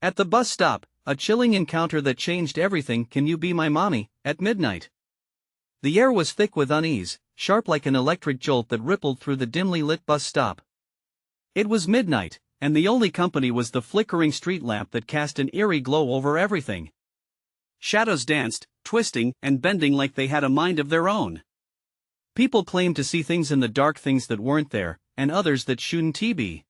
At the bus stop, a chilling encounter that changed everything. Can you be my mommy? At midnight. The air was thick with unease, sharp like an electric jolt that rippled through the dimly lit bus stop. It was midnight, and the only company was the flickering street lamp that cast an eerie glow over everything. Shadows danced, twisting and bending like they had a mind of their own. People claimed to see things in the dark, things that weren't there, and others that shouldn't be.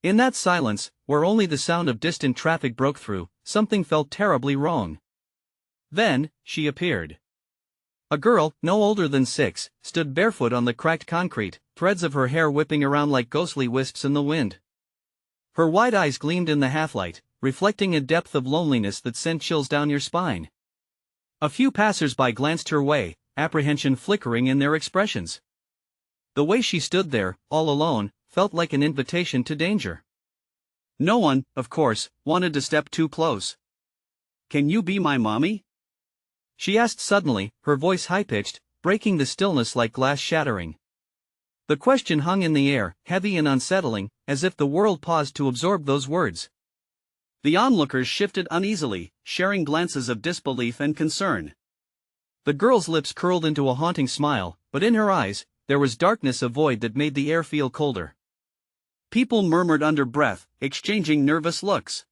In that silence, where only the sound of distant traffic broke through, something felt terribly wrong. Then, she appeared. A girl, no older than 6, stood barefoot on the cracked concrete, threads of her hair whipping around like ghostly wisps in the wind. Her wide eyes gleamed in the half-light, reflecting a depth of loneliness that sent chills down your spine. A few passers-by glanced her way, apprehension flickering in their expressions. The way she stood there, all alone, felt like an invitation to danger. No one, of course, wanted to step too close. "Can you be my mommy?" she asked suddenly, her voice high-pitched, breaking the stillness like glass shattering. The question hung in the air, heavy and unsettling, as if the world paused to absorb those words. The onlookers shifted uneasily, sharing glances of disbelief and concern. The girl's lips curled into a haunting smile, but in her eyes, there was darkness, a void that made the air feel colder. People murmured under breath, exchanging nervous looks.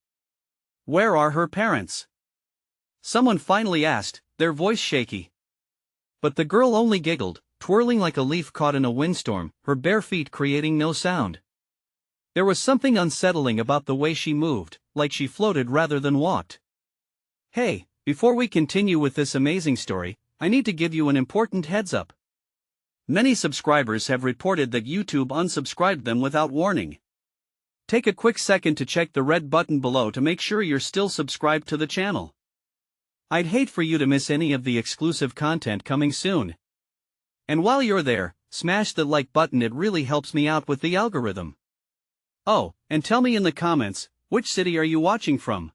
"Where are her parents?" someone finally asked, their voice shaky. But the girl only giggled, twirling like a leaf caught in a windstorm, her bare feet creating no sound. There was something unsettling about the way she moved, like she floated rather than walked. "Hey, before we continue with this amazing story, I need to give you an important heads up. Many subscribers have reported that YouTube unsubscribed them without warning. Take a quick second to check the red button below to make sure you're still subscribed to the channel. I'd hate for you to miss any of the exclusive content coming soon. And while you're there, smash the like button, it really helps me out with the algorithm. Oh, and tell me in the comments, which city are you watching from?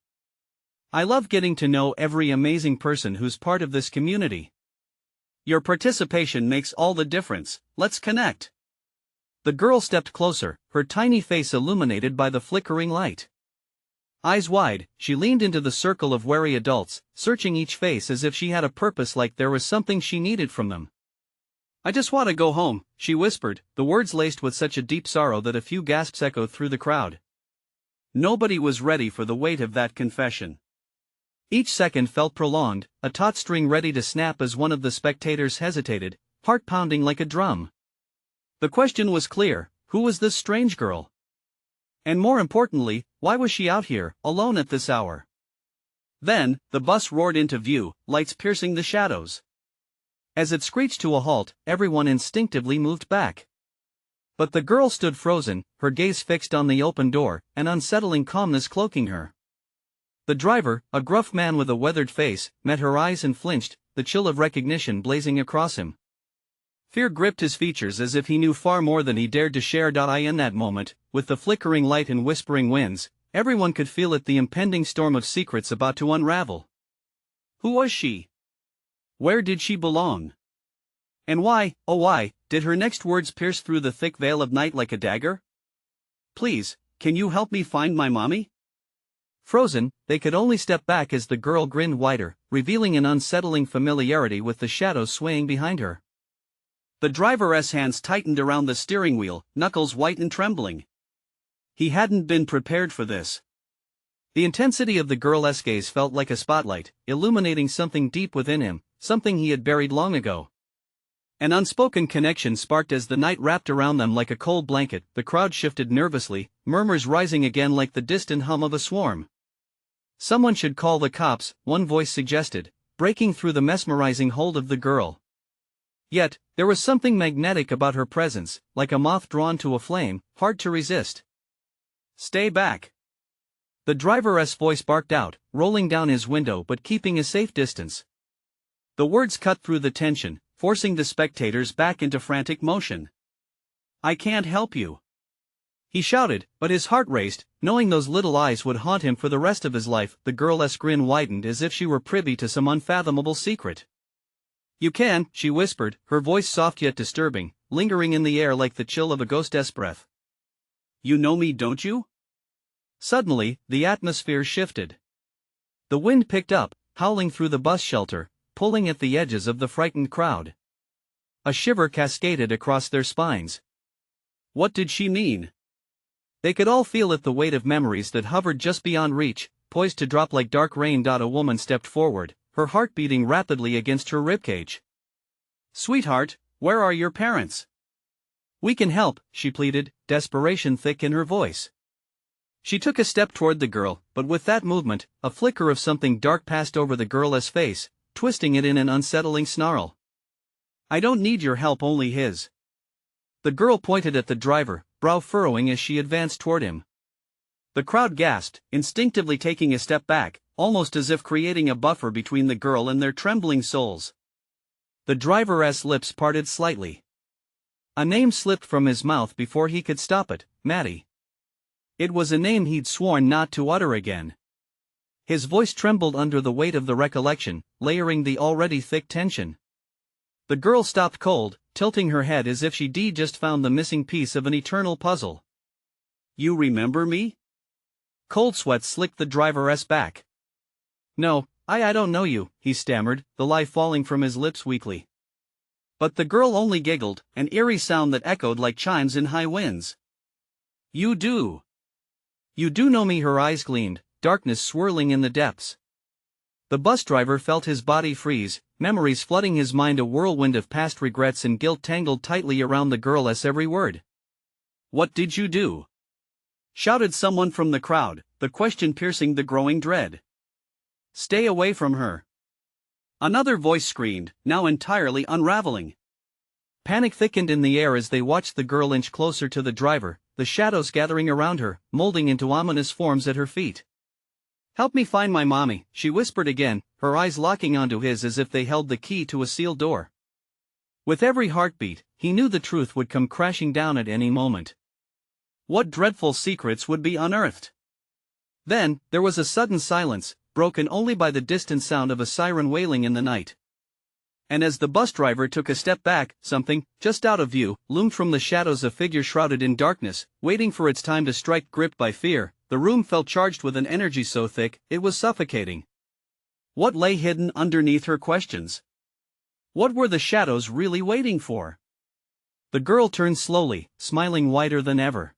I love getting to know every amazing person who's part of this community. Your participation makes all the difference. Let's connect." The girl stepped closer, her tiny face illuminated by the flickering light. Eyes wide, she leaned into the circle of wary adults, searching each face as if she had a purpose, like there was something she needed from them. "I just want to go home," she whispered, the words laced with such a deep sorrow that a few gasps echoed through the crowd. Nobody was ready for the weight of that confession. Each second felt prolonged, a taut string ready to snap as one of the spectators hesitated, heart pounding like a drum. The question was clear: who was this strange girl? And more importantly, why was she out here, alone at this hour? Then, the bus roared into view, lights piercing the shadows. As it screeched to a halt, everyone instinctively moved back. But the girl stood frozen, her gaze fixed on the open door, an unsettling calmness cloaking her. The driver, a gruff man with a weathered face, met her eyes and flinched, the chill of recognition blazing across him. Fear gripped his features as if he knew far more than he dared to share. In that moment, with the flickering light and whispering winds, everyone could feel it, the impending storm of secrets about to unravel. Who was she? Where did she belong? And why, oh why, did her next words pierce through the thick veil of night like a dagger? "Please, can you help me find my mommy?" Frozen, they could only step back as the girl grinned wider, revealing an unsettling familiarity with the shadows swaying behind her. The driver's hands tightened around the steering wheel, knuckles white and trembling. He hadn't been prepared for this. The intensity of the girl's gaze felt like a spotlight, illuminating something deep within him, something he had buried long ago. An unspoken connection sparked as the night wrapped around them like a cold blanket. The crowd shifted nervously, murmurs rising again like the distant hum of a swarm. "Someone should call the cops," one voice suggested, breaking through the mesmerizing hold of the girl. Yet, there was something magnetic about her presence, like a moth drawn to a flame, hard to resist. "Stay back." The driver's voice barked out, rolling down his window but keeping a safe distance. The words cut through the tension, forcing the spectators back into frantic motion. "I can't help you," he shouted, but his heart raced, knowing those little eyes would haunt him for the rest of his life. The girl's grin widened as if she were privy to some unfathomable secret. "You can," she whispered, her voice soft yet disturbing, lingering in the air like the chill of a ghost's breath. "You know me, don't you?" Suddenly, the atmosphere shifted. The wind picked up, howling through the bus shelter, pulling at the edges of the frightened crowd. A shiver cascaded across their spines. What did she mean? They could all feel it, the weight of memories that hovered just beyond reach, poised to drop like dark rain. A woman stepped forward, her heart beating rapidly against her ribcage. "Sweetheart, where are your parents?" "We can help," she pleaded, desperation thick in her voice. She took a step toward the girl, but with that movement, a flicker of something dark passed over the girl's face, twisting it in an unsettling snarl. "I don't need your help, only his." The girl pointed at the driver, brow furrowing as she advanced toward him. The crowd gasped, instinctively taking a step back, almost as if creating a buffer between the girl and their trembling souls. The driver's lips parted slightly. A name slipped from his mouth before he could stop it: Maddie. It was a name he'd sworn not to utter again. His voice trembled under the weight of the recollection, layering the already thick tension. The girl stopped cold, tilting her head as if she'd just found the missing piece of an eternal puzzle. "You remember me?" Cold sweat slicked the driver's back. "No, I don't know you," he stammered, the lie falling from his lips weakly. But the girl only giggled, an eerie sound that echoed like chimes in high winds. "You do. You do know me." Her eyes gleamed, darkness swirling in the depths. The bus driver felt his body freeze, memories flooding his mind, a whirlwind of past regrets and guilt tangled tightly around the girl's every word. "What did you do?" shouted someone from the crowd, the question piercing the growing dread. "Stay away from her," another voice screamed, now entirely unraveling. Panic thickened in the air as they watched the girl inch closer to the driver, the shadows gathering around her, molding into ominous forms at her feet. "Help me find my mommy," she whispered again, her eyes locking onto his as if they held the key to a sealed door. With every heartbeat, he knew the truth would come crashing down at any moment. What dreadful secrets would be unearthed? Then, there was a sudden silence, broken only by the distant sound of a siren wailing in the night. And as the bus driver took a step back, something, just out of view, loomed from the shadows, a figure shrouded in darkness, waiting for its time to strike. Gripped by fear, the room felt charged with an energy so thick, it was suffocating. What lay hidden underneath her questions? What were the shadows really waiting for? The girl turned slowly, smiling wider than ever.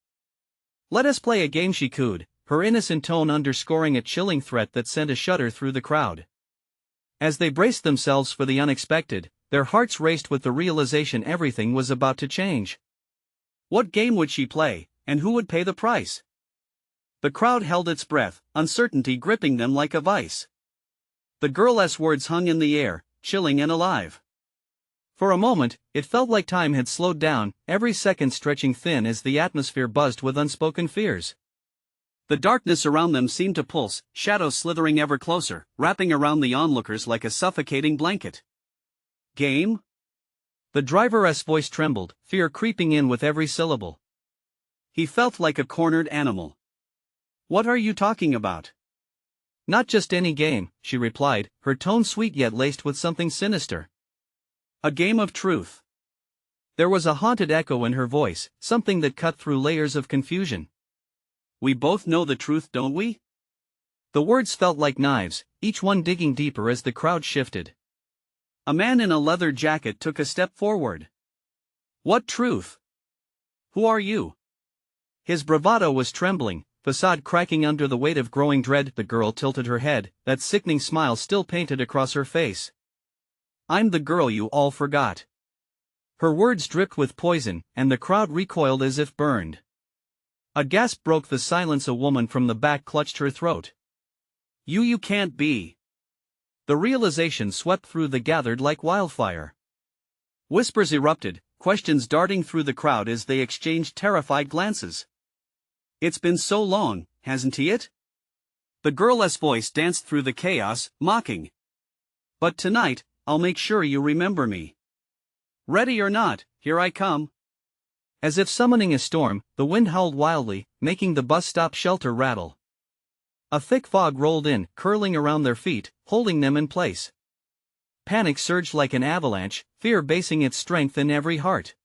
"Let us play a game," she cooed, her innocent tone underscoring a chilling threat that sent a shudder through the crowd. As they braced themselves for the unexpected, their hearts raced with the realization everything was about to change. What game would she play, and who would pay the price? The crowd held its breath, uncertainty gripping them like a vice. The girl's words hung in the air, chilling and alive. For a moment, it felt like time had slowed down, every second stretching thin as the atmosphere buzzed with unspoken fears. The darkness around them seemed to pulse, shadows slithering ever closer, wrapping around the onlookers like a suffocating blanket. "Game?" The driver's voice trembled, fear creeping in with every syllable. He felt like a cornered animal. "What are you talking about?" "Not just any game," she replied, her tone sweet yet laced with something sinister. "A game of truth." There was a haunted echo in her voice, something that cut through layers of confusion. "We both know the truth, don't we?" The words felt like knives, each one digging deeper as the crowd shifted. A man in a leather jacket took a step forward. "What truth? Who are you?" His bravado was trembling, facade cracking under the weight of growing dread. The girl tilted her head, that sickening smile still painted across her face. "I'm the girl you all forgot." Her words dripped with poison, and the crowd recoiled as if burned. A gasp broke the silence. A woman from the back clutched her throat. You can't be." The realization swept through the gathered like wildfire. Whispers erupted, questions darting through the crowd as they exchanged terrified glances. "It's been so long, hasn't it?" The girl's voice danced through the chaos, mocking. "But tonight, I'll make sure you remember me. Ready or not, here I come." As if summoning a storm, the wind howled wildly, making the bus stop shelter rattle. A thick fog rolled in, curling around their feet, holding them in place. Panic surged like an avalanche, fear basing its strength in every heart.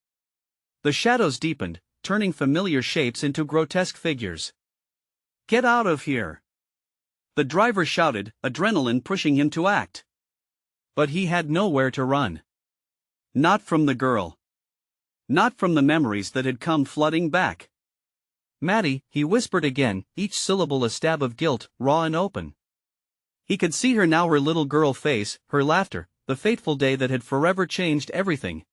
The shadows deepened, turning familiar shapes into grotesque figures. Get out of here! The driver shouted, adrenaline pushing him to act. But he had nowhere to run. Not from the girl. Not from the memories that had come flooding back. Maddie, he whispered again, each syllable a stab of guilt, raw and open. He could see her now, her little girl face, her laughter, the fateful day that had forever changed everything.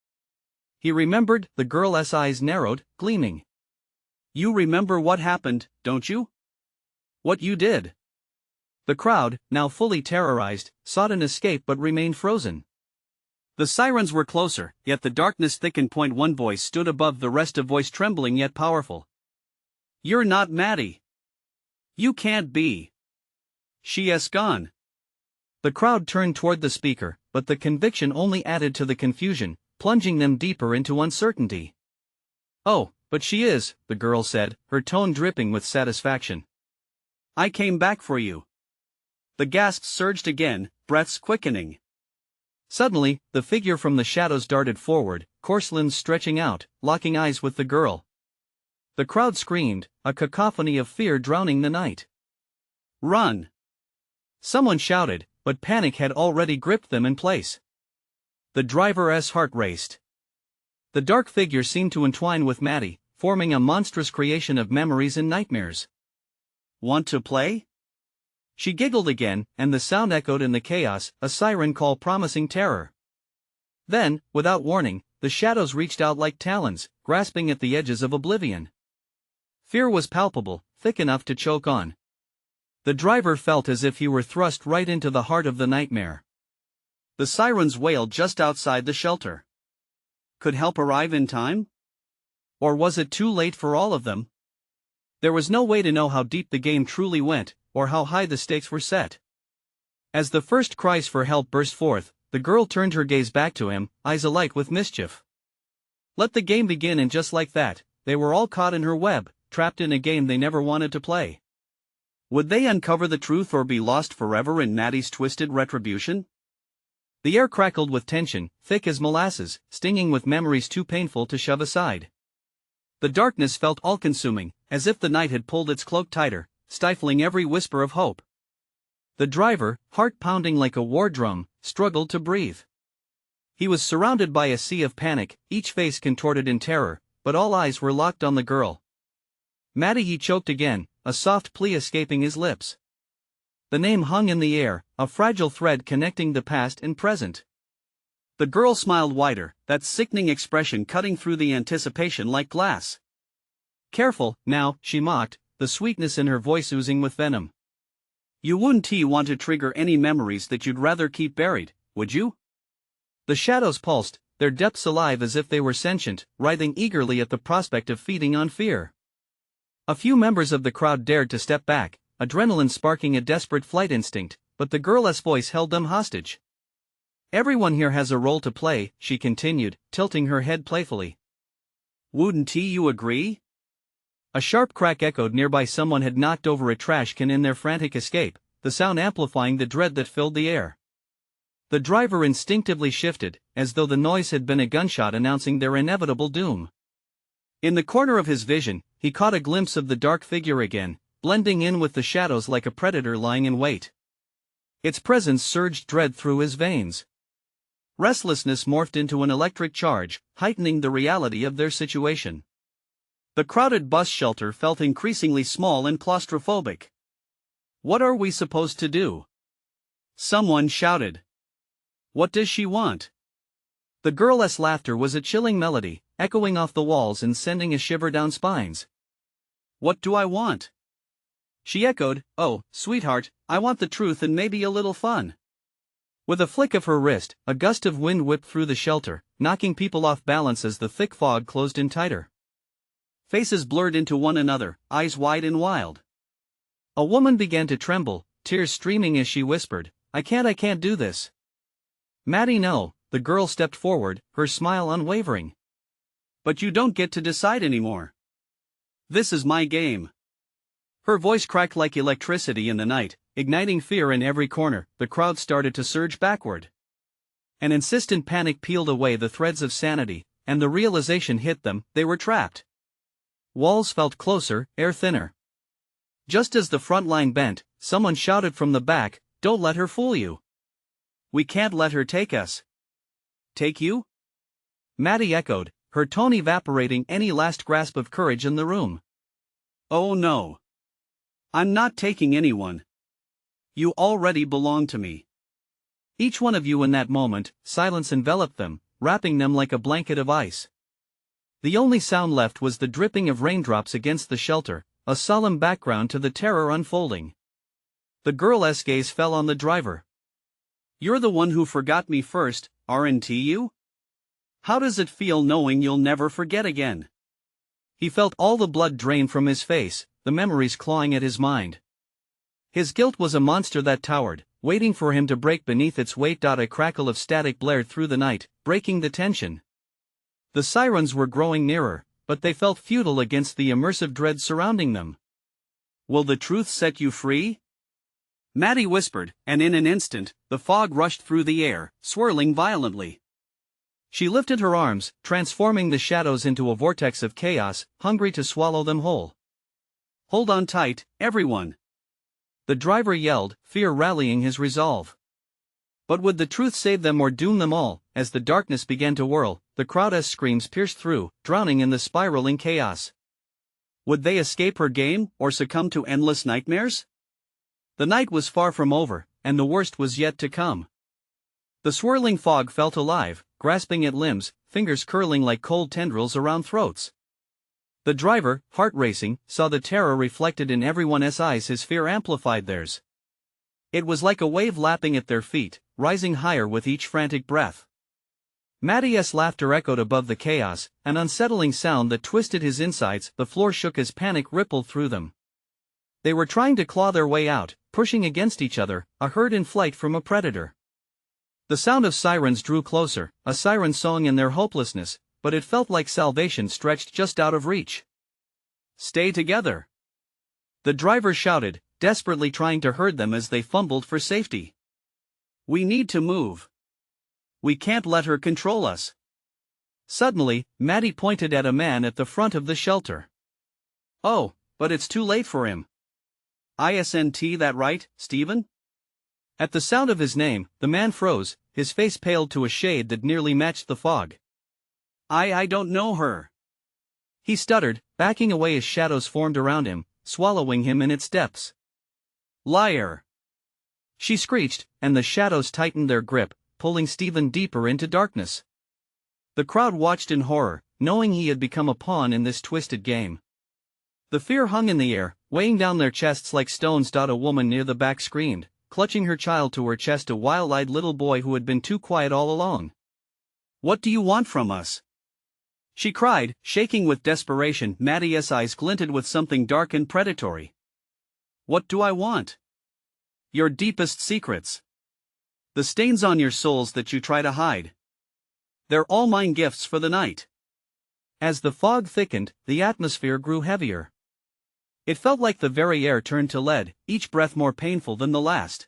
He remembered, the girl's eyes narrowed, gleaming. You remember what happened, don't you? What you did? The crowd, now fully terrorized, sought an escape but remained frozen. The sirens were closer, yet the darkness thickened. One voice stood above the rest, a voice trembling yet powerful. You're not Maddie. You can't be. She is gone. The crowd turned toward the speaker, but the conviction only added to the confusion, plunging them deeper into uncertainty. Oh, but she is, the girl said, her tone dripping with satisfaction. I came back for you. The gasps surged again, breaths quickening. Suddenly, the figure from the shadows darted forward, coarse limbs stretching out, locking eyes with the girl. The crowd screamed, a cacophony of fear drowning the night. Run! Someone shouted, but panic had already gripped them in place. The driver's heart raced. The dark figure seemed to entwine with Maddie, forming a monstrous creation of memories and nightmares. Want to play? She giggled again, and the sound echoed in the chaos, a siren call promising terror. Then, without warning, the shadows reached out like talons, grasping at the edges of oblivion. Fear was palpable, thick enough to choke on. The driver felt as if he were thrust right into the heart of the nightmare. The sirens wailed just outside the shelter. Could help arrive in time? Or was it too late for all of them? There was no way to know how deep the game truly went, or how high the stakes were set. As the first cries for help burst forth, the girl turned her gaze back to him, eyes alight with mischief. Let the game begin, and just like that, they were all caught in her web, trapped in a game they never wanted to play. Would they uncover the truth or be lost forever in Maddie's twisted retribution? The air crackled with tension, thick as molasses, stinging with memories too painful to shove aside. The darkness felt all-consuming, as if the night had pulled its cloak tighter, stifling every whisper of hope. The driver, heart pounding like a war drum, struggled to breathe. He was surrounded by a sea of panic, each face contorted in terror, but all eyes were locked on the girl. Maddie, he choked again, a soft plea escaping his lips. The name hung in the air, a fragile thread connecting the past and present. The girl smiled wider, that sickening expression cutting through the anticipation like glass. Careful, now, she mocked, the sweetness in her voice oozing with venom. You wouldn't want to trigger any memories that you'd rather keep buried, would you? The shadows pulsed, their depths alive as if they were sentient, writhing eagerly at the prospect of feeding on fear. A few members of the crowd dared to step back, adrenaline sparking a desperate flight instinct, but the girl's voice held them hostage. Everyone here has a role to play, she continued, tilting her head playfully. Wouldn't you agree? A sharp crack echoed nearby. Someone had knocked over a trash can in their frantic escape, the sound amplifying the dread that filled the air. The driver instinctively shifted, as though the noise had been a gunshot announcing their inevitable doom. In the corner of his vision, he caught a glimpse of the dark figure again, blending in with the shadows like a predator lying in wait. Its presence surged dread through his veins. Restlessness morphed into an electric charge, heightening the reality of their situation. The crowded bus shelter felt increasingly small and claustrophobic. What are we supposed to do? Someone shouted. What does she want? The girl's laughter was a chilling melody, echoing off the walls and sending a shiver down spines. What do I want? She echoed, oh, sweetheart, I want the truth and maybe a little fun. With a flick of her wrist, a gust of wind whipped through the shelter, knocking people off balance as the thick fog closed in tighter. Faces blurred into one another, eyes wide and wild. A woman began to tremble, tears streaming as she whispered, I can't do this. Maddie, no, the girl stepped forward, her smile unwavering. But you don't get to decide anymore. This is my game. Her voice cracked like electricity in the night, igniting fear in every corner. The crowd started to surge backward. An insistent panic peeled away the threads of sanity, and the realization hit them, they were trapped. Walls felt closer, air thinner. Just as the front line bent, someone shouted from the back, "Don't let her fool you. We can't let her take us." "Take you?" Maddie echoed, her tone evaporating any last grasp of courage in the room. "Oh no. I'm not taking anyone. You already belong to me." Each one of you in that moment, silence enveloped them, wrapping them like a blanket of ice. The only sound left was the dripping of raindrops against the shelter, a solemn background to the terror unfolding. The girl's gaze fell on the driver. "You're the one who forgot me first, aren't you? How does it feel knowing you'll never forget again?" He felt all the blood drain from his face, the memories clawing at his mind. His guilt was a monster that towered, waiting for him to break beneath its weight. A crackle of static blared through the night, breaking the tension. The sirens were growing nearer, but they felt futile against the immersive dread surrounding them. "Will the truth set you free?" Maddie whispered, and in an instant, the fog rushed through the air, swirling violently. She lifted her arms, transforming the shadows into a vortex of chaos, hungry to swallow them whole. "Hold on tight, everyone," the driver yelled, fear rallying his resolve. But would the truth save them or doom them all? As the darkness began to whirl, the crowd's screams pierced through, drowning in the spiraling chaos. Would they escape her game, or succumb to endless nightmares? The night was far from over, and the worst was yet to come. The swirling fog felt alive, grasping at limbs, fingers curling like cold tendrils around throats. The driver, heart racing, saw the terror reflected in everyone's eyes. His fear amplified theirs. It was like a wave lapping at their feet, rising higher with each frantic breath. Maddie's laughter echoed above the chaos, an unsettling sound that twisted his insides. The floor shook as panic rippled through them. They were trying to claw their way out, pushing against each other, a herd in flight from a predator. The sound of sirens drew closer, a siren song in their hopelessness, but it felt like salvation stretched just out of reach. "Stay together!" the driver shouted, desperately trying to herd them as they fumbled for safety. "We need to move. We can't let her control us." Suddenly, Maddie pointed at a man at the front of the shelter. "Oh, but it's too late for him. Isn't that right, Stephen?" At the sound of his name, the man froze, his face paled to a shade that nearly matched the fog. I don't know her," he stuttered, backing away as shadows formed around him, swallowing him in its depths. "Liar!" she screeched, and the shadows tightened their grip, pulling Stephen deeper into darkness. The crowd watched in horror, knowing he had become a pawn in this twisted game. The fear hung in the air, weighing down their chests like stones. A woman near the back screamed, clutching her child to her chest, a wild-eyed little boy who had been too quiet all along. "What do you want from us?" she cried, shaking with desperation. Maddie's eyes glinted with something dark and predatory. "What do I want?" "Your deepest secrets. The stains on your souls that you try to hide. They're all mine gifts for the night." As the fog thickened, the atmosphere grew heavier. It felt like the very air turned to lead, each breath more painful than the last.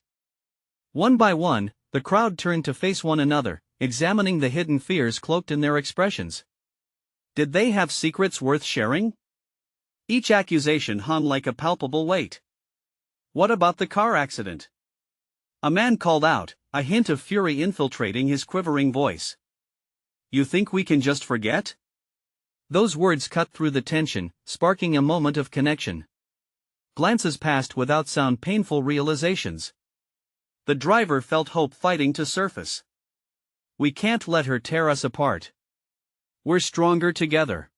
One by one, the crowd turned to face one another, examining the hidden fears cloaked in their expressions. Did they have secrets worth sharing? Each accusation hung like a palpable weight. "What about the car accident?" a man called out, a hint of fury infiltrating his quivering voice. "You think we can just forget?" Those words cut through the tension, sparking a moment of connection. Glances passed without sound, painful realizations. The driver felt hope fighting to surface. "We can't let her tear us apart. We're stronger together,"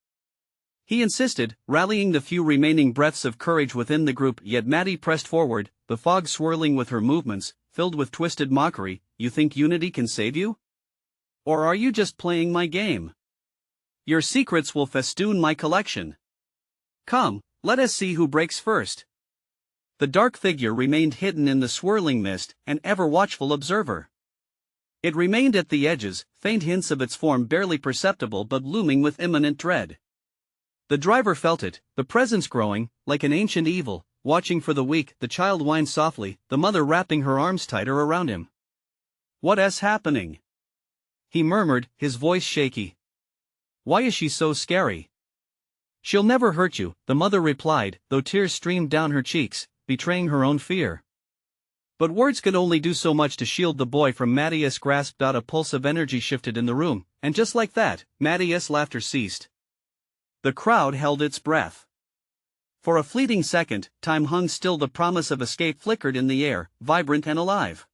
he insisted, rallying the few remaining breaths of courage within the group. Yet Maddie pressed forward, the fog swirling with her movements, filled with twisted mockery. "You think unity can save you? Or are you just playing my game? Your secrets will festoon my collection. Come, let us see who breaks first." The dark figure remained hidden in the swirling mist, an ever-watchful observer. It remained at the edges, faint hints of its form barely perceptible but looming with imminent dread. The driver felt it, the presence growing, like an ancient evil, watching for the weak. The child whined softly, the mother wrapping her arms tighter around him. "What's happening?" he murmured, his voice shaky. "Why is she so scary?" She'll never hurt you, the mother replied, though tears streamed down her cheeks, betraying her own fear. But words could only do so much to shield the boy from Matthias' grasp. A pulse of energy shifted in the room, and just like that, Matthias' laughter ceased. The crowd held its breath. For a fleeting second, time hung still. The promise of escape flickered in the air, vibrant and alive.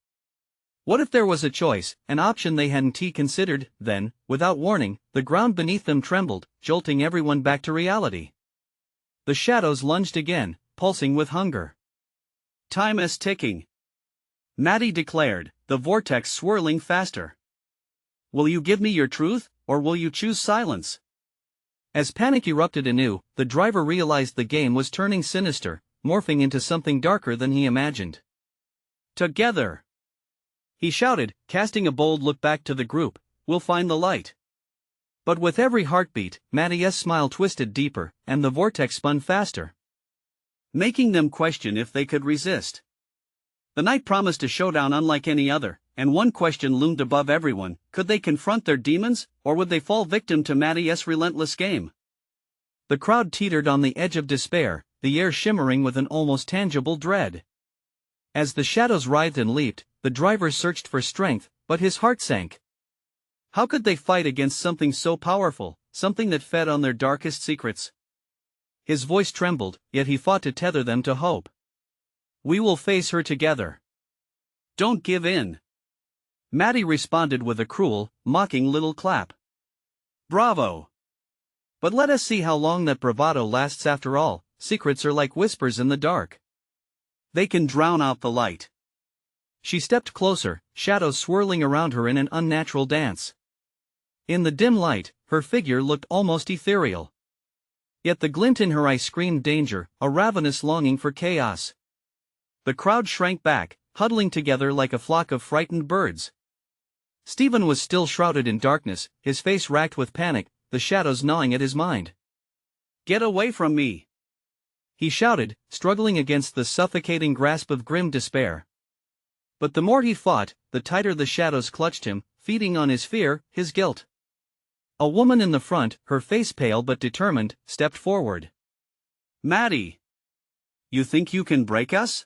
What if there was a choice, an option they hadn't considered? Then, without warning, the ground beneath them trembled, jolting everyone back to reality. The shadows lunged again, pulsing with hunger. Time is ticking, Maddie declared, the vortex swirling faster. Will you give me your truth, or will you choose silence? As panic erupted anew, the driver realized the game was turning sinister, morphing into something darker than he imagined. Together! He shouted, casting a bold look back to the group, we'll find the light. But with every heartbeat, Matthias' smile twisted deeper, and the vortex spun faster, making them question if they could resist. The night promised a showdown unlike any other, and one question loomed above everyone: could they confront their demons, or would they fall victim to Matthias' relentless game? The crowd teetered on the edge of despair, the air shimmering with an almost tangible dread. As the shadows writhed and leaped, the driver searched for strength, but his heart sank. How could they fight against something so powerful, something that fed on their darkest secrets? His voice trembled, yet he fought to tether them to hope. We will face her together. Don't give in. Maddie responded with a cruel, mocking little clap. Bravo! But let us see how long that bravado lasts. After all, secrets are like whispers in the dark. They can drown out the light. She stepped closer, shadows swirling around her in an unnatural dance. In the dim light, her figure looked almost ethereal. Yet the glint in her eye screamed danger, a ravenous longing for chaos. The crowd shrank back, huddling together like a flock of frightened birds. Stephen was still shrouded in darkness, his face racked with panic, the shadows gnawing at his mind. Get away from me! He shouted, struggling against the suffocating grasp of grim despair. But the more he fought, the tighter the shadows clutched him, feeding on his fear, his guilt. A woman in the front, her face pale but determined, stepped forward. Maddie! You think you can break us?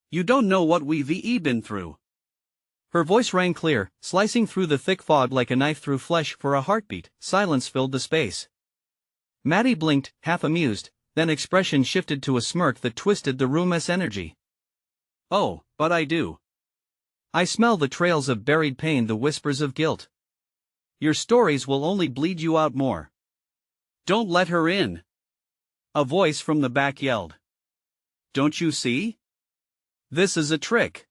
You don't know what we've been through. Her voice rang clear, slicing through the thick fog like a knife through flesh. For a heartbeat, silence filled the space. Maddie blinked, half amused, then expression shifted to a smirk that twisted the room's energy. Oh, but I do. I smell the trails of buried pain, the whispers of guilt. Your stories will only bleed you out more. Don't let her in. A voice from the back yelled. Don't you see? This is a trick.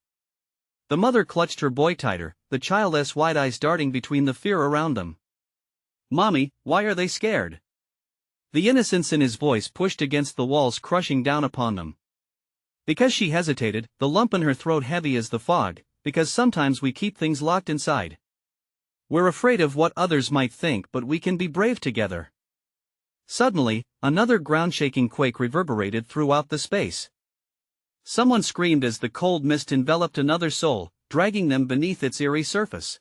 The mother clutched her boy tighter, the child's wide eyes darting between the fear around them. Mommy, why are they scared? The innocence in his voice pushed against the walls, crushing down upon them. Because she hesitated, the lump in her throat heavy as the fog, because sometimes we keep things locked inside. We're afraid of what others might think, but we can be brave together. Suddenly, another ground-shaking quake reverberated throughout the space. Someone screamed as the cold mist enveloped another soul, dragging them beneath its eerie surface.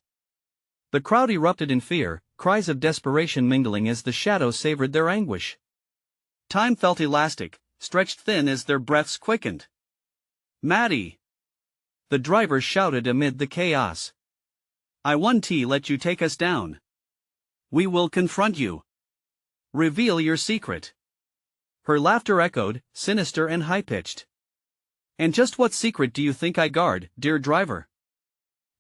The crowd erupted in fear, cries of desperation mingling as the shadows savored their anguish. Time felt elastic, stretched thin as their breaths quickened. Maddie! The driver shouted amid the chaos. I won't let you take us down. We will confront you. Reveal your secret. Her laughter echoed, sinister and high-pitched. And just what secret do you think I guard, dear driver?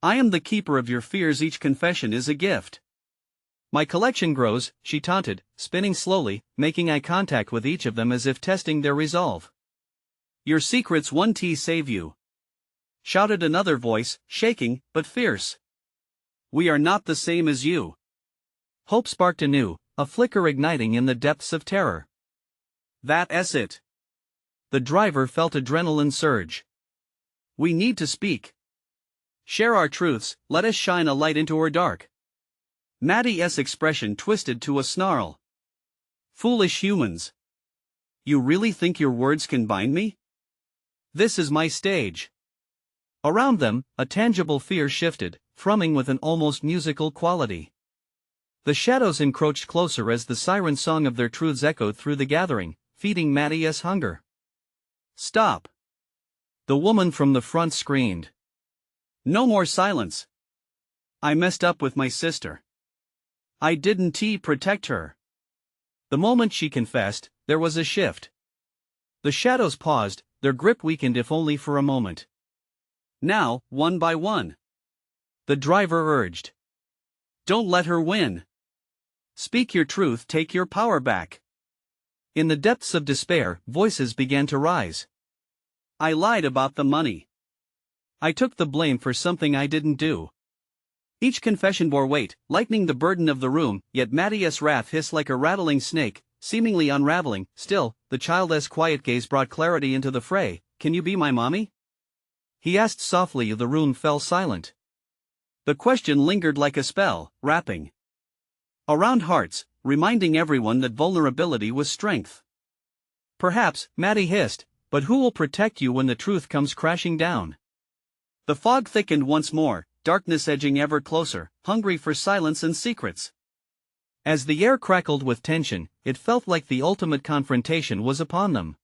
I am the keeper of your fears. Each confession is a gift. My collection grows, she taunted, spinning slowly, making eye contact with each of them as if testing their resolve. Your secrets won't save you, shouted another voice, shaking, but fierce. We are not the same as you. Hope sparked anew, a flicker igniting in the depths of terror. That's it. The driver felt adrenaline surge. We need to speak. Share our truths, let us shine a light into her dark. Maddie's expression twisted to a snarl. Foolish humans. You really think your words can bind me? This is my stage. Around them, a tangible fear shifted, thrumming with an almost musical quality. The shadows encroached closer as the siren song of their truths echoed through the gathering, feeding Maddie's hunger. "Stop!" the woman from the front screamed. "No more silence. I messed up with my sister. I didn't protect her." The moment she confessed, there was a shift. The shadows paused, their grip weakened if only for a moment. "Now, one by one," the driver urged. "Don't let her win. Speak your truth, take your power back." In the depths of despair, voices began to rise. "I lied about the money. I took the blame for something I didn't do." Each confession bore weight, lightening the burden of the room, yet Matthias' wrath hissed like a rattling snake, seemingly unraveling. Still, the childless quiet gaze brought clarity into the fray. "Can you be my mommy?" he asked softly. The room fell silent. The question lingered like a spell, wrapping around hearts, reminding everyone that vulnerability was strength. "Perhaps," Maddie hissed, "but who will protect you when the truth comes crashing down?" The fog thickened once more, darkness edging ever closer, hungry for silence and secrets. As the air crackled with tension, it felt like the ultimate confrontation was upon them.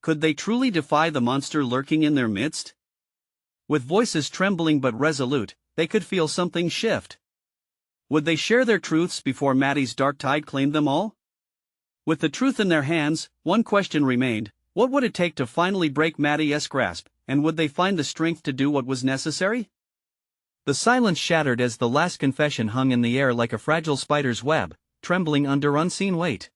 Could they truly defy the monster lurking in their midst? With voices trembling but resolute, they could feel something shift. Would they share their truths before Maddie's dark tide claimed them all? With the truth in their hands, one question remained: what would it take to finally break Maddie's grasp, and would they find the strength to do what was necessary? The silence shattered as the last confession hung in the air like a fragile spider's web, trembling under unseen weight.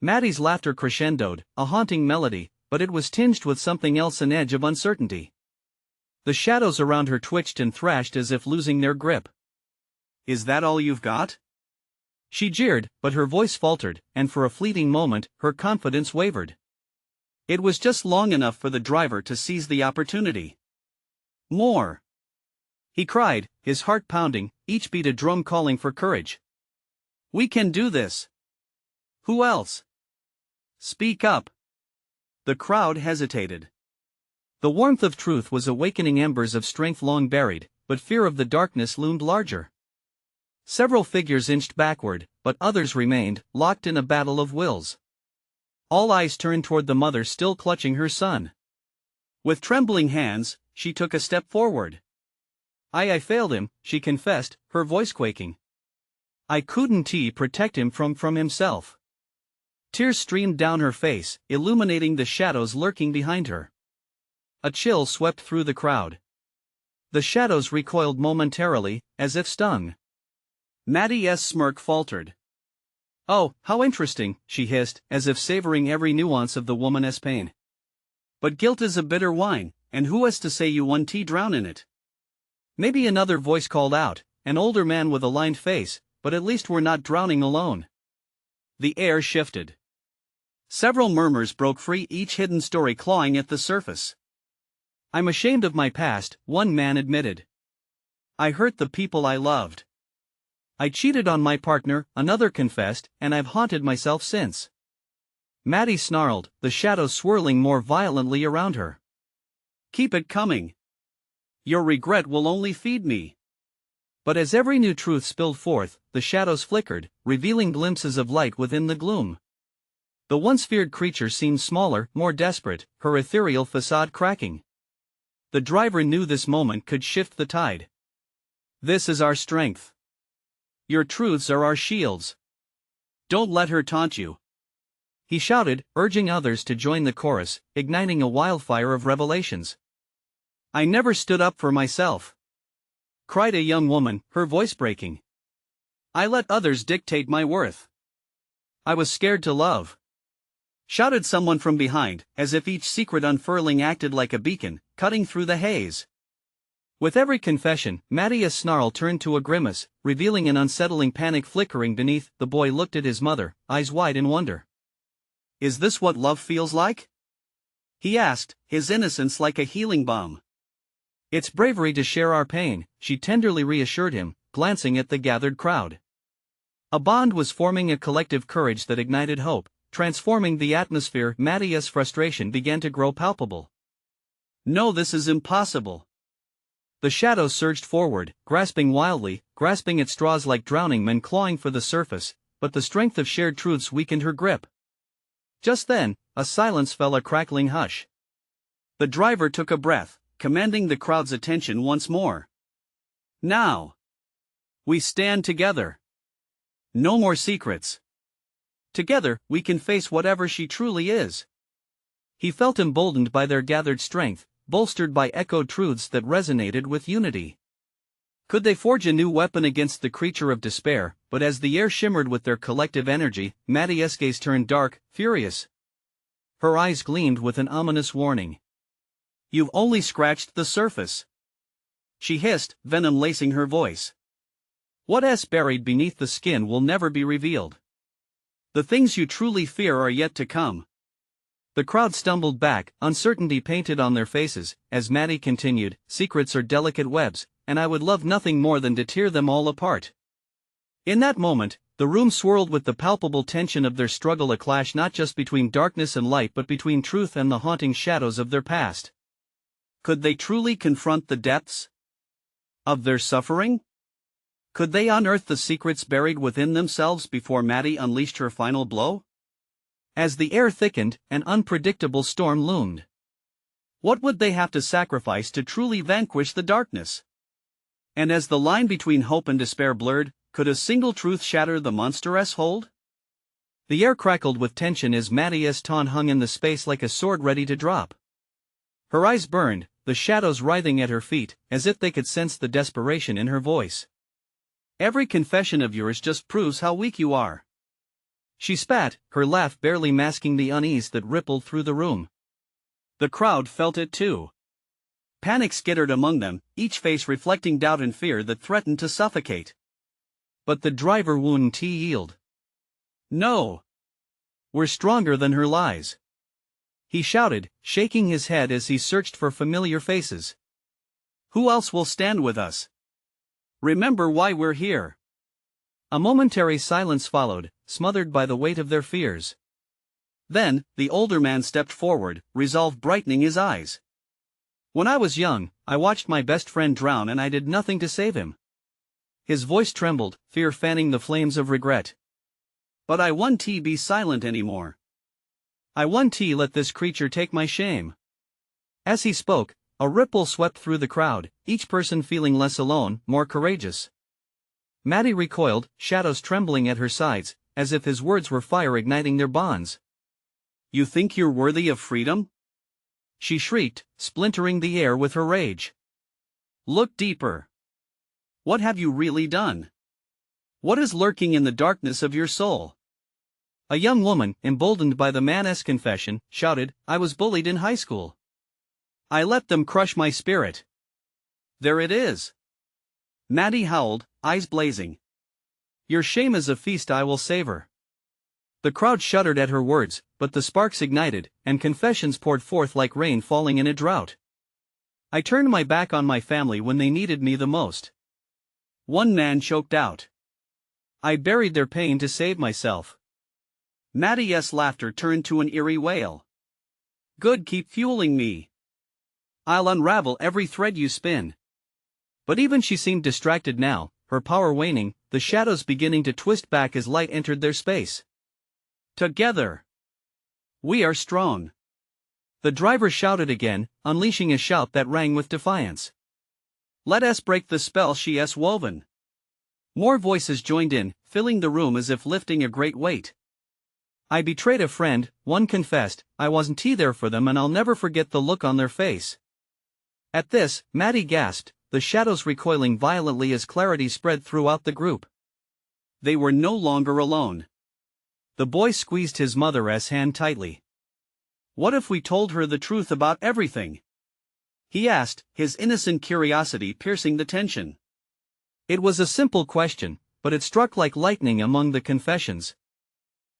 Maddie's laughter crescendoed, a haunting melody, but it was tinged with something else, an edge of uncertainty. The shadows around her twitched and thrashed as if losing their grip. "Is that all you've got?" she jeered, but her voice faltered, and for a fleeting moment, her confidence wavered. It was just long enough for the driver to seize the opportunity. "More!" he cried, his heart pounding, each beat a drum calling for courage. "We can do this. Who else? Speak up." The crowd hesitated. The warmth of truth was awakening embers of strength long buried, but fear of the darkness loomed larger. Several figures inched backward, but others remained, locked in a battle of wills. All eyes turned toward the mother still clutching her son. With trembling hands, she took a step forward. I failed him," she confessed, her voice quaking. "I couldn't protect him from himself." Tears streamed down her face, illuminating the shadows lurking behind her. A chill swept through the crowd. The shadows recoiled momentarily, as if stung. Maddie's smirk faltered. "Oh, how interesting," she hissed, as if savoring every nuance of the woman's pain. "But guilt is a bitter wine, and who has to say you won't drown in it?" Maybe another voice called out, an older man with a lined face, but at least we're not drowning alone. The air shifted. Several murmurs broke free, each hidden story clawing at the surface. "I'm ashamed of my past," one man admitted. "I hurt the people I loved. I cheated on my partner," another confessed, "and I've haunted myself since." Maddie snarled, the shadows swirling more violently around her. "Keep it coming. Your regret will only feed me." But as every new truth spilled forth, the shadows flickered, revealing glimpses of light within the gloom. The once feared creature seemed smaller, more desperate, her ethereal facade cracking. The driver knew this moment could shift the tide. "This is our strength. Your truths are our shields. Don't let her taunt you," he shouted, urging others to join the chorus, igniting a wildfire of revelations. "I never stood up for myself," cried a young woman, her voice breaking. "I let others dictate my worth. I was scared to love," shouted someone from behind, as if each secret unfurling acted like a beacon, cutting through the haze. With every confession, Matthias' snarl turned to a grimace, revealing an unsettling panic flickering beneath. The boy looked at his mother, eyes wide in wonder. "Is this what love feels like?" he asked, his innocence like a healing balm. "It's bravery to share our pain," she tenderly reassured him, glancing at the gathered crowd. A bond was forming, a collective courage that ignited hope, transforming the atmosphere. Matthias' frustration began to grow palpable. "No, this is impossible. The shadows surged forward, grasping wildly, grasping at straws like drowning men clawing for the surface, but the strength of shared truths weakened her grip. Just then, a silence fell, a crackling hush. The driver took a breath, commanding the crowd's attention once more. Now. We stand together. No more secrets. Together, we can face whatever she truly is. He felt emboldened by their gathered strength, bolstered by echoed truths that resonated with unity. Could they forge a new weapon against the creature of despair? But as the air shimmered with their collective energy, Mattie's gaze turned dark, furious. Her eyes gleamed with an ominous warning. You've only scratched the surface. She hissed, venom lacing her voice. What's buried beneath the skin will never be revealed. The things you truly fear are yet to come. The crowd stumbled back, uncertainty painted on their faces, as Mattie continued, secrets are delicate webs, and I would love nothing more than to tear them all apart. In that moment, the room swirled with the palpable tension of their struggle, a clash not just between darkness and light but between truth and the haunting shadows of their past. Could they truly confront the depths of their suffering? Could they unearth the secrets buried within themselves before Mattie unleashed her final blow? As the air thickened, an unpredictable storm loomed. What would they have to sacrifice to truly vanquish the darkness? And as the line between hope and despair blurred, could a single truth shatter the monstrous hold? The air crackled with tension as Mattie's taunt hung in the space like a sword ready to drop. Her eyes burned, the shadows writhing at her feet, as if they could sense the desperation in her voice. Every confession of yours just proves how weak you are. She spat, her laugh barely masking the unease that rippled through the room. The crowd felt it too. Panic skittered among them, each face reflecting doubt and fear that threatened to suffocate. But the driver wouldn't yield. No. We're stronger than her lies. He shouted, shaking his head as he searched for familiar faces. Who else will stand with us? Remember why we're here. A momentary silence followed, smothered by the weight of their fears. Then, the older man stepped forward, resolve brightening his eyes. When I was young, I watched my best friend drown and I did nothing to save him. His voice trembled, fear fanning the flames of regret. But I won't be silent anymore. I won't let this creature take my shame. As he spoke, a ripple swept through the crowd, each person feeling less alone, more courageous. Mattie recoiled, shadows trembling at her sides, as if his words were fire igniting their bonds. You think you're worthy of freedom? She shrieked, splintering the air with her rage. Look deeper. What have you really done? What is lurking in the darkness of your soul? A young woman, emboldened by the man's confession, shouted, I was bullied in high school. I let them crush my spirit. There it is. Mattie howled, eyes blazing. Your shame is a feast I will savor. The crowd shuddered at her words, but the sparks ignited, and confessions poured forth like rain falling in a drought. I turned my back on my family when they needed me the most. One man choked out. I buried their pain to save myself. Mattie's laughter turned to an eerie wail. Good, keep fueling me. I'll unravel every thread you spin. But even she seemed distracted now, her power waning, the shadows beginning to twist back as light entered their space. Together. We are strong. The driver shouted again, unleashing a shout that rang with defiance. Let us break the spell she has woven. More voices joined in, filling the room as if lifting a great weight. I betrayed a friend, one confessed, I wasn't there for them and I'll never forget the look on their face. At this, Mattie gasped, the shadows recoiling violently as clarity spread throughout the group. They were no longer alone. The boy squeezed his mother's hand tightly. What if we told her the truth about everything? He asked, his innocent curiosity piercing the tension. It was a simple question, but it struck like lightning among the confessions.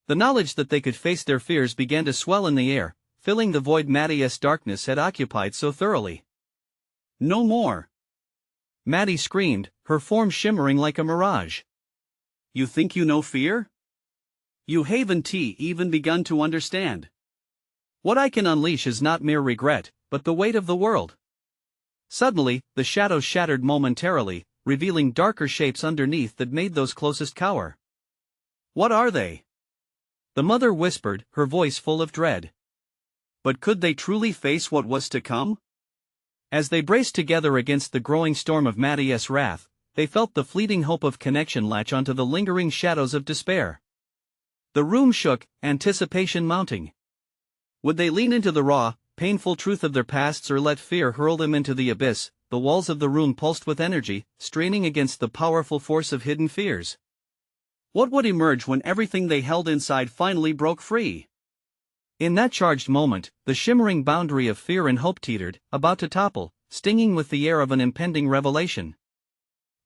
The knowledge that they could face their fears began to swell in the air, filling the void Mattie's darkness had occupied so thoroughly. No more. Mattie screamed, her form shimmering like a mirage. You think you know fear? You haven't even begun to understand. What I can unleash is not mere regret, but the weight of the world. Suddenly, the shadows shattered momentarily, revealing darker shapes underneath that made those closest cower. "What are they?" the mother whispered, her voice full of dread. But could they truly face what was to come? As they braced together against the growing storm of Matthias' wrath, they felt the fleeting hope of connection latch onto the lingering shadows of despair. The room shook, anticipation mounting. Would they lean into the raw, painful truth of their pasts or let fear hurl them into the abyss? The walls of the room pulsed with energy, straining against the powerful force of hidden fears. What would emerge when everything they held inside finally broke free? In that charged moment, the shimmering boundary of fear and hope teetered, about to topple, stinging with the air of an impending revelation.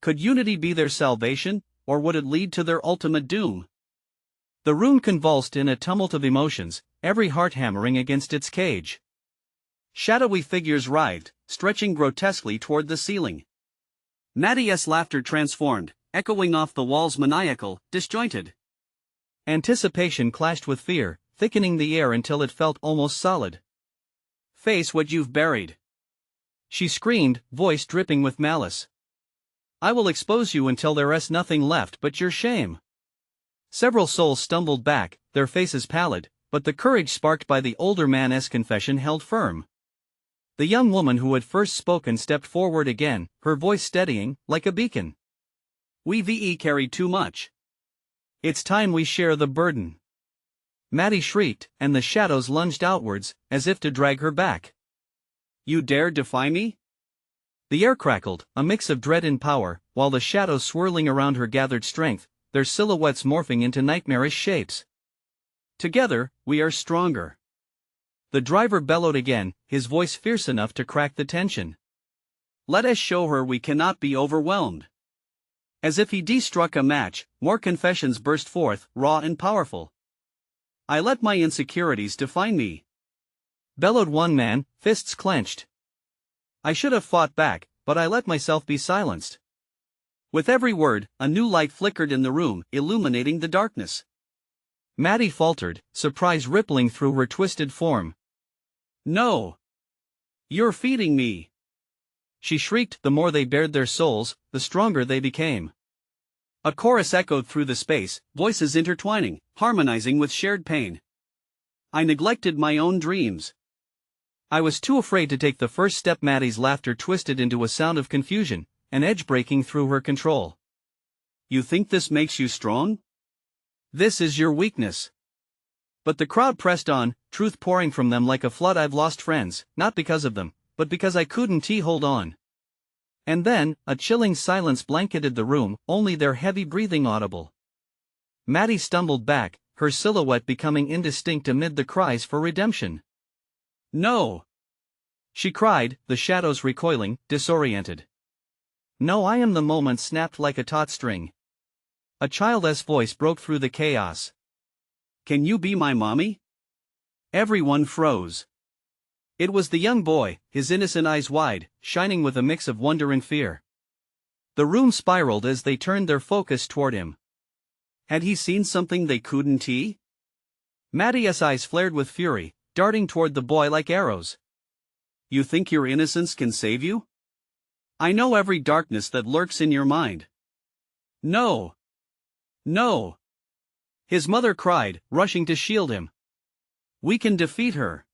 Could unity be their salvation, or would it lead to their ultimate doom? The room convulsed in a tumult of emotions, every heart hammering against its cage. Shadowy figures writhed, stretching grotesquely toward the ceiling. Matthias' laughter transformed, echoing off the walls maniacal, disjointed. Anticipation clashed with fear, thickening the air until it felt almost solid. "Face what you've buried," she screamed, voice dripping with malice. "I will expose you until there's nothing left but your shame." Several souls stumbled back, their faces pallid, but the courage sparked by the older man's confession held firm. The young woman who had first spoken stepped forward again, her voice steadying, like a beacon. "We've carried too much. It's time we share the burden." Maddie shrieked, and the shadows lunged outwards, as if to drag her back. "You dare defy me?" The air crackled, a mix of dread and power, while the shadows swirling around her gathered strength, their silhouettes morphing into nightmarish shapes. "Together, we are stronger." The driver bellowed again, his voice fierce enough to crack the tension. "Let us show her we cannot be overwhelmed." As if he struck a match, more confessions burst forth, raw and powerful. "I let my insecurities define me," bellowed one man, fists clenched. "I should have fought back, but I let myself be silenced." With every word, a new light flickered in the room, illuminating the darkness. Maddie faltered, surprise rippling through her twisted form. "No! You're feeding me!" she shrieked. The more they bared their souls, the stronger they became. A chorus echoed through the space, voices intertwining, harmonizing with shared pain. "I neglected my own dreams. I was too afraid to take the first step." Maddie's laughter twisted into a sound of confusion, an edge breaking through her control. "You think this makes you strong? This is your weakness." But the crowd pressed on, truth pouring from them like a flood. "I've lost friends, not because of them, but because I couldn't hold on." And then, a chilling silence blanketed the room, only their heavy breathing audible. Maddie stumbled back, her silhouette becoming indistinct amid the cries for redemption. "No!" she cried, the shadows recoiling, disoriented. "No, I am." The moment snapped like a taut string. A childless voice broke through the chaos. "Can you be my mommy?" Everyone froze. It was the young boy, his innocent eyes wide, shining with a mix of wonder and fear. The room spiraled as they turned their focus toward him. Had he seen something they couldn't see? Matthias' eyes flared with fury, darting toward the boy like arrows. "You think your innocence can save you? I know every darkness that lurks in your mind." "No! No!" his mother cried, rushing to shield him. "We can defeat her.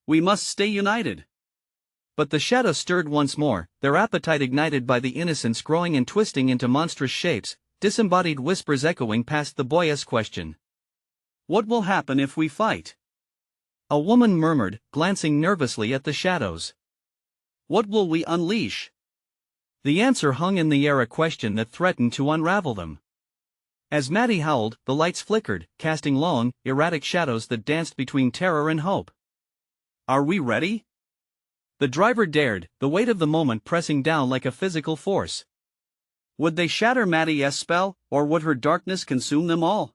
We must stay united." But the shadows stirred once more, their appetite ignited by the innocence growing and twisting into monstrous shapes, disembodied whispers echoing past the boy's question. "What will happen if we fight?" A woman murmured, glancing nervously at the shadows. "What will we unleash?" The answer hung in the air, a question that threatened to unravel them. As Maddie howled, the lights flickered, casting long, erratic shadows that danced between terror and hope. "Are we ready?" the driver dared, the weight of the moment pressing down like a physical force. Would they shatter Maddie's spell, or would her darkness consume them all?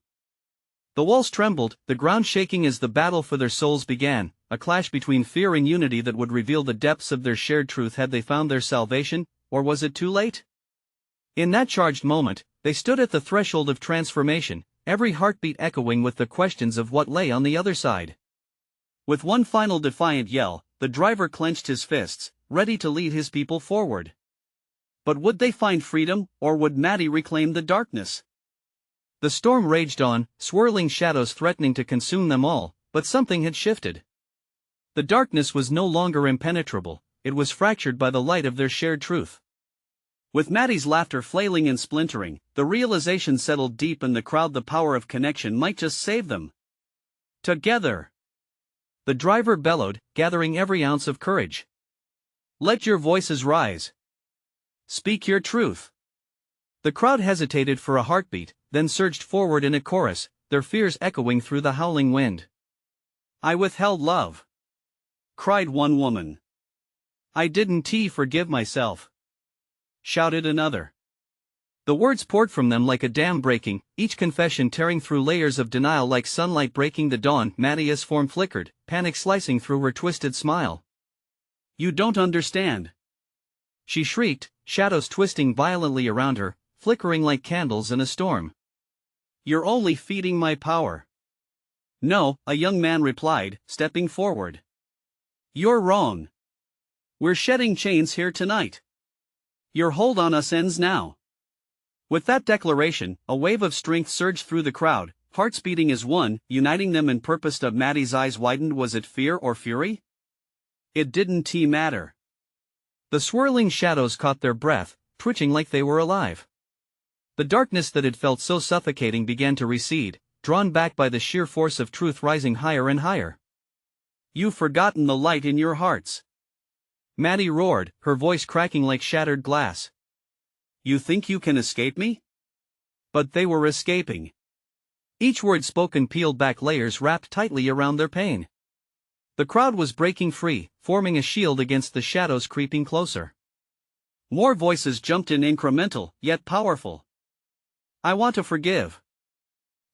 The walls trembled, the ground shaking as the battle for their souls began, a clash between fear and unity that would reveal the depths of their shared truth. Had they found their salvation, or was it too late? In that charged moment, they stood at the threshold of transformation, every heartbeat echoing with the questions of what lay on the other side. With one final defiant yell, the driver clenched his fists, ready to lead his people forward. But would they find freedom, or would Maddie reclaim the darkness? The storm raged on, swirling shadows threatening to consume them all, but something had shifted. The darkness was no longer impenetrable, it was fractured by the light of their shared truth. With Maddie's laughter flailing and splintering, the realization settled deep in the crowd: the power of connection might just save them. Together! The driver bellowed, gathering every ounce of courage. Let your voices rise. Speak your truth. The crowd hesitated for a heartbeat, then surged forward in a chorus, their fears echoing through the howling wind. I withheld love, cried one woman. I didn't forgive myself, shouted another. The words poured from them like a dam breaking, each confession tearing through layers of denial like sunlight breaking the dawn. Maddie's form flickered, panic slicing through her twisted smile. You don't understand, she shrieked, shadows twisting violently around her, flickering like candles in a storm. You're only feeding my power. No, a young man replied, stepping forward. You're wrong. We're shedding chains here tonight. Your hold on us ends now. With that declaration, a wave of strength surged through the crowd, hearts beating as one, uniting them in purpose. Maddie's eyes widened. Was it fear or fury? It didn't matter. The swirling shadows caught their breath, twitching like they were alive. The darkness that had felt so suffocating began to recede, drawn back by the sheer force of truth rising higher and higher. You've forgotten the light in your hearts, Maddie roared, her voice cracking like shattered glass. You think you can escape me? But they were escaping. Each word spoken peeled back layers wrapped tightly around their pain. The crowd was breaking free, forming a shield against the shadows creeping closer. More voices jumped in, incremental, yet powerful. I want to forgive.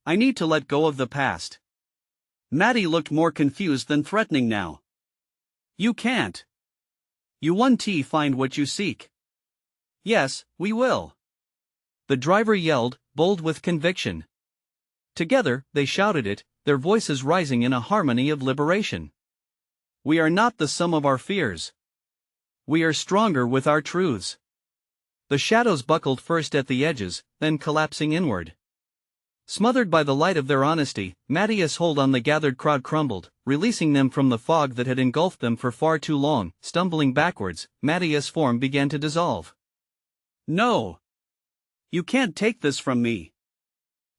I need to let go of the past. Maddie looked more confused than threatening now. You can't. You won't find what you seek. Yes, we will. The driver yelled, bold with conviction. Together, they shouted it, their voices rising in a harmony of liberation. We are not the sum of our fears. We are stronger with our truths. The shadows buckled first at the edges, then collapsing inward. Smothered by the light of their honesty, Matthias' hold on the gathered crowd crumbled, releasing them from the fog that had engulfed them for far too long. Stumbling backwards, Matthias' form began to dissolve. No! You can't take this from me!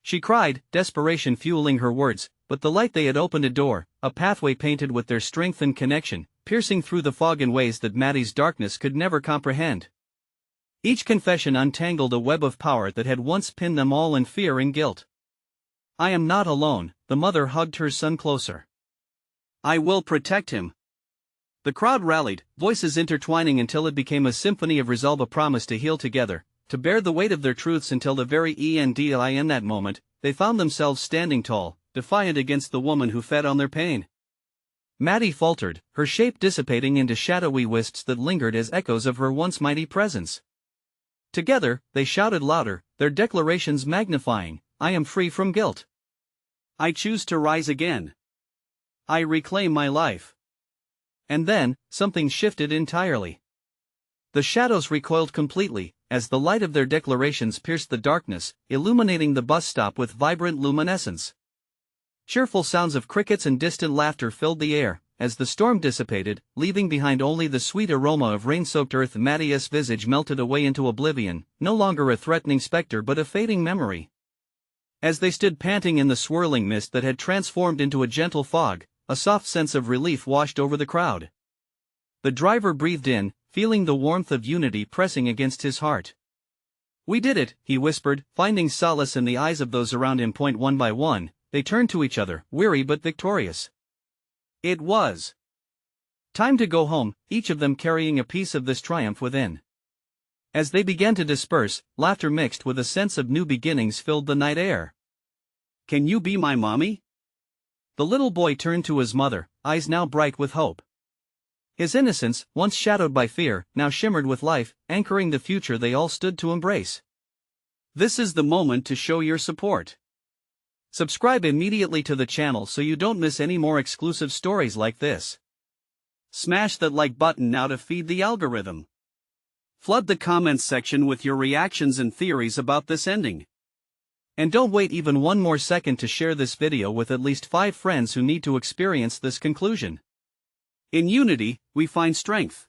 She cried, desperation fueling her words, but the light they had opened a door, a pathway painted with their strength and connection, piercing through the fog in ways that Maddie's darkness could never comprehend. Each confession untangled a web of power that had once pinned them all in fear and guilt. I am not alone, the mother hugged her son closer. I will protect him. The crowd rallied, voices intertwining until it became a symphony of resolve, a promise to heal together, to bear the weight of their truths until the very end. In that moment, they found themselves standing tall, defiant against the woman who fed on their pain. Maddie faltered, her shape dissipating into shadowy wisps that lingered as echoes of her once mighty presence. Together, they shouted louder, their declarations magnifying, I am free from guilt. I choose to rise again. I reclaim my life. And then, something shifted entirely. The shadows recoiled completely, as the light of their declarations pierced the darkness, illuminating the bus stop with vibrant luminescence. Cheerful sounds of crickets and distant laughter filled the air, as the storm dissipated, leaving behind only the sweet aroma of rain-soaked earth. Matthias' visage melted away into oblivion, no longer a threatening specter but a fading memory. As they stood panting in the swirling mist that had transformed into a gentle fog, a soft sense of relief washed over the crowd. The driver breathed in, feeling the warmth of unity pressing against his heart. We did it, he whispered, finding solace in the eyes of those around him. One by one, they turned to each other, weary but victorious. It was time to go home, each of them carrying a piece of this triumph within. As they began to disperse, laughter mixed with a sense of new beginnings filled the night air. Can you be my mommy? The little boy turned to his mother, eyes now bright with hope. His innocence, once shadowed by fear, now shimmered with life, anchoring the future they all stood to embrace. This is the moment to show your support. Subscribe immediately to the channel so you don't miss any more exclusive stories like this. Smash that like button now to feed the algorithm. Flood the comments section with your reactions and theories about this ending. And don't wait even one more second to share this video with at least 5 friends who need to experience this conclusion. In unity, we find strength.